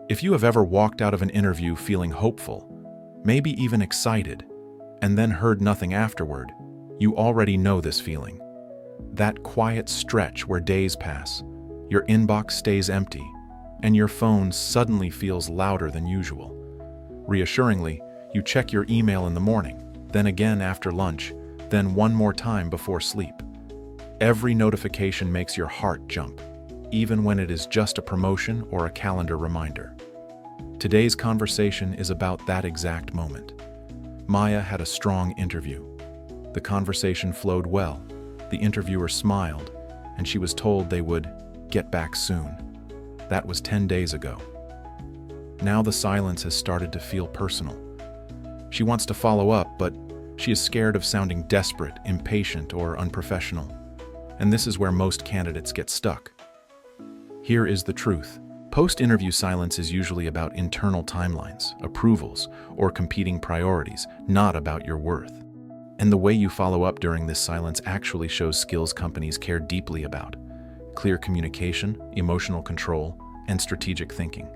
If you have ever walked out of an interview feeling hopeful, maybe even excited, and then heard nothing afterward, you already know this feeling. That quiet stretch where days pass, your inbox stays empty, and your phone suddenly feels louder than usual. Reassuringly, you check your email in the morning, then again after lunch, then one more time before sleep. Every notification makes your heart jump, even when it is just a promotion or a calendar reminder. Today's conversation is about that exact moment. Maya had a strong interview. The conversation flowed well, the interviewer smiled, and she was told they would get back soon. That was 10 days ago. Now the silence has started to feel personal. She wants to follow up, but she is scared of sounding desperate, impatient, or unprofessional. And this is where most candidates get stuck. Here is the truth. Post-interview silence is usually about internal timelines, approvals, or competing priorities, not about your worth. And the way you follow up during this silence actually shows skills companies care deeply about: clear communication, emotional control, and strategic thinking.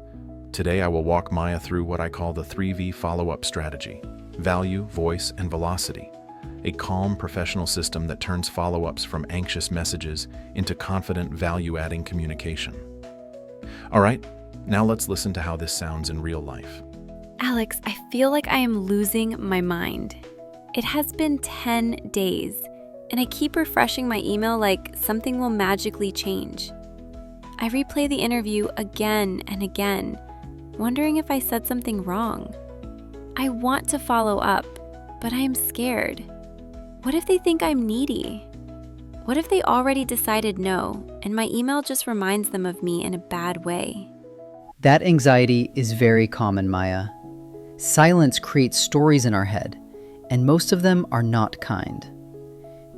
Today I will walk Maya through what I call the 3V follow-up strategy: value, voice, and velocity. A calm, professional system that turns follow-ups from anxious messages into confident, value-adding communication. All right, now let's listen to how this sounds in real life. Alex, I feel like I am losing my mind. It has been 10 days, and I keep refreshing my email like something will magically change. I replay the interview again and again, wondering if I said something wrong. I want to follow up, but I am scared. What if they think I'm needy? What if they already decided no, and my email just reminds them of me in a bad way? That anxiety is very common, Maya. Silence creates stories in our head, and most of them are not kind.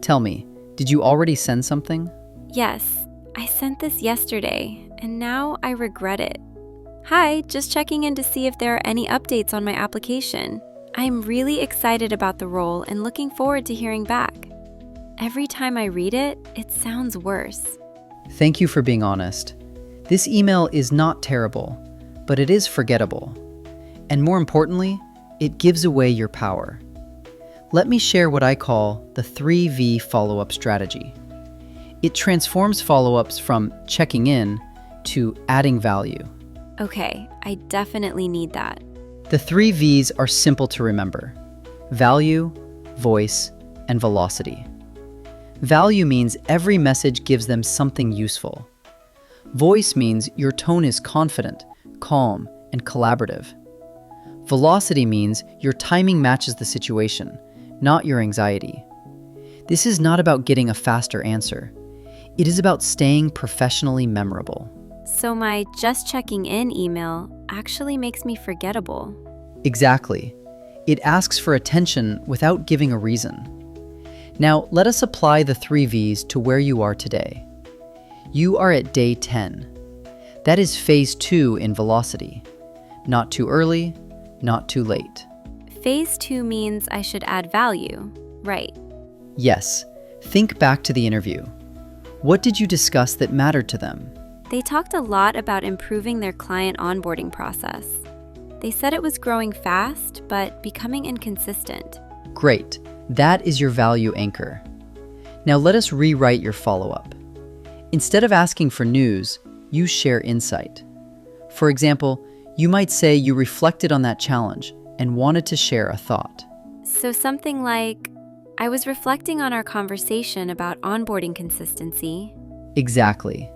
Tell me, did you already send something? Yes, I sent this yesterday, and now I regret it. Hi, just checking in to see if there are any updates on my application. I'm really excited about the role and looking forward to hearing back. Every time I read it, it sounds worse. Thank you for being honest. This email is not terrible, but it is forgettable. And more importantly, it gives away your power. Let me share what I call the 3V follow-up strategy. It transforms follow-ups from checking in to adding value. Okay, I definitely need that. The 3 V's are simple to remember: value, voice, and velocity. Value means every message gives them something useful. Voice means your tone is confident, calm, and collaborative. Velocity means your timing matches the situation, not your anxiety. This is not about getting a faster answer. It is about staying professionally memorable. So my just checking in email actually makes me forgettable. Exactly. It asks for attention without giving a reason. Now, let us apply the 3 V's to where you are today. You are at day 10. That is phase 2 in velocity. Not too early, not too late. Phase 2 means I should add value, right? Yes. Think back to the interview. What did you discuss that mattered to them? They talked a lot about improving their client onboarding process. They said it was growing fast, but becoming inconsistent. Great. That is your value anchor. Now let us rewrite your follow-up. Instead of asking for news, you share insight. For example, you might say you reflected on that challenge and wanted to share a thought. So something like, I was reflecting on our conversation about onboarding consistency. Exactly.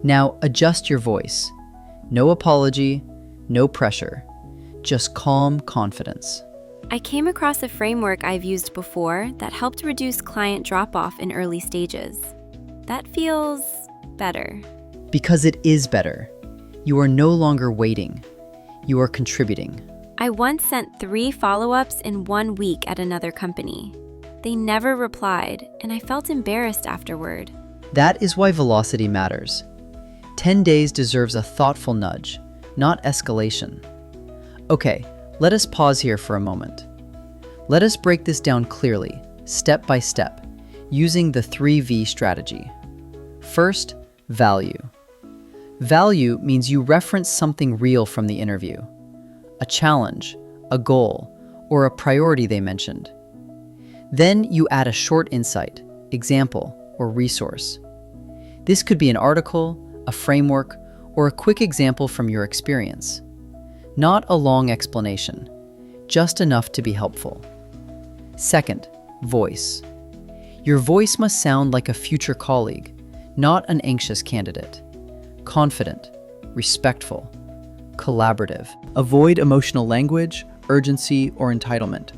Now adjust your voice. No apology, no pressure, just calm confidence. I came across a framework I've used before that helped reduce client drop-off in early stages. That feels better. Because it is better. You are no longer waiting. You are contributing. I once sent 3 follow-ups in 1 week at another company. They never replied, and I felt embarrassed afterward. That is why velocity matters. 10 days deserves a thoughtful nudge, not escalation. Okay, let us pause here for a moment. Let us break this down clearly, step by step, using the 3V strategy. First, value. Value means you reference something real from the interview, a challenge, a goal, or a priority they mentioned. Then you add a short insight, example, or resource. This could be an article, a framework, or a quick example from your experience. Not a long explanation, just enough to be helpful. Second, voice. Your voice must sound like a future colleague, not an anxious candidate. Confident, respectful, collaborative. Avoid emotional language, urgency, or entitlement.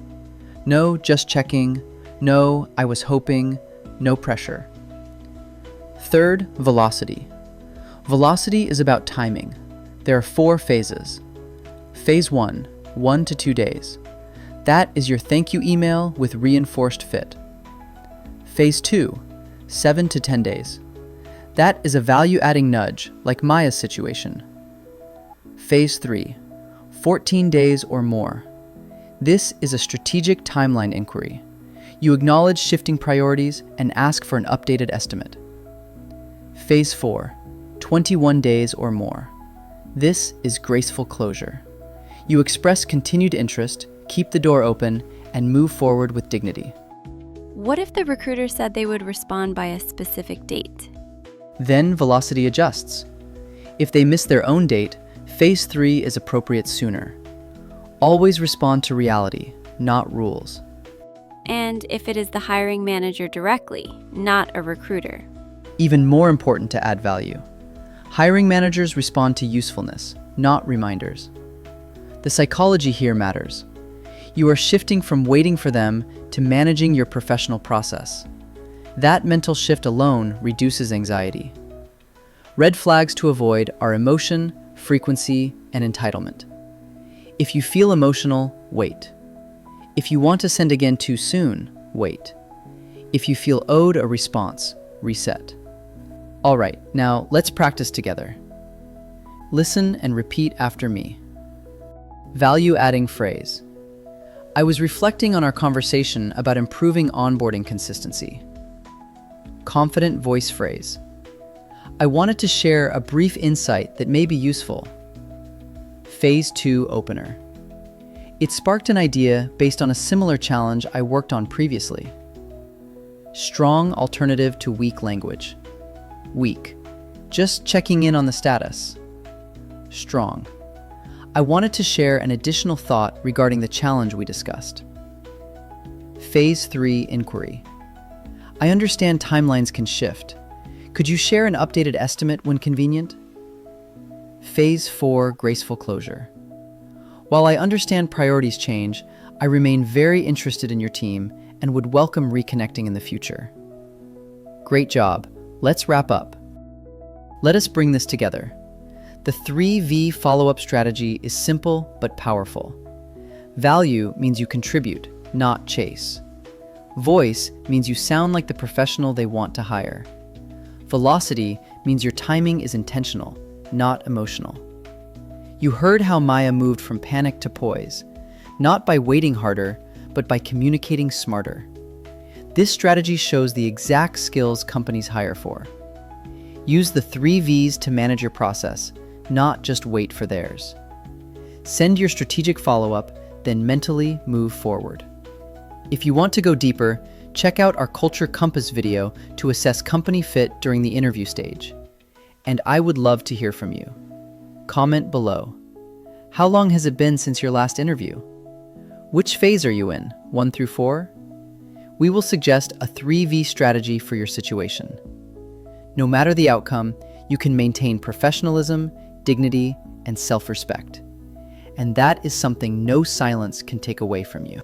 No, just checking. No, I was hoping. No pressure. Third, velocity. Velocity is about timing. There are 4 phases. Phase 1, 1 to 2 days. That is your thank you email with reinforced fit. Phase 2, 7 to 10 days. That is a value-adding nudge, like Maya's situation. Phase 3, 14 days or more. This is a strategic timeline inquiry. You acknowledge shifting priorities and ask for an updated estimate. Phase 4, 21 days or more. This is graceful closure. You express continued interest, keep the door open, and move forward with dignity. What if the recruiter said they would respond by a specific date? Then velocity adjusts. If they miss their own date, phase 3 is appropriate sooner. Always respond to reality, not rules. And if it is the hiring manager directly, not a recruiter? Even more important to add value. Hiring managers respond to usefulness, not reminders. The psychology here matters. You are shifting from waiting for them to managing your professional process. That mental shift alone reduces anxiety. Red flags to avoid are emotion, frequency, and entitlement. If you feel emotional, wait. If you want to send again too soon, wait. If you feel owed a response, reset. All right, now let's practice together. Listen and repeat after me. Value-adding phrase. I was reflecting on our conversation about improving onboarding consistency. Confident voice phrase. I wanted to share a brief insight that may be useful. Phase 2 opener. It sparked an idea based on a similar challenge I worked on previously. Strong alternative to weak language. Weak. Just checking in on the status. Strong. I wanted to share an additional thought regarding the challenge we discussed. Phase 3 inquiry. I understand timelines can shift. Could you share an updated estimate when convenient? Phase 4 graceful closure. While I understand priorities change, I remain very interested in your team and would welcome reconnecting in the future. Great job. Let's wrap up. Let us bring this together. The 3V follow-up strategy is simple but powerful. Value means you contribute, not chase. Voice means you sound like the professional they want to hire. Velocity means your timing is intentional, not emotional. You heard how Maya moved from panic to poise, not by waiting harder, but by communicating smarter. This strategy shows the exact skills companies hire for. Use the 3Vs to manage your process, not just wait for theirs. Send your strategic follow-up, then mentally move forward. If you want to go deeper, check out our Culture Compass video to assess company fit during the interview stage. And I would love to hear from you. Comment below. How long has it been since your last interview? Which phase are you in, 1 through 4? We will suggest a 3V strategy for your situation. No matter the outcome, you can maintain professionalism, dignity, and self-respect. And that is something no silence can take away from you.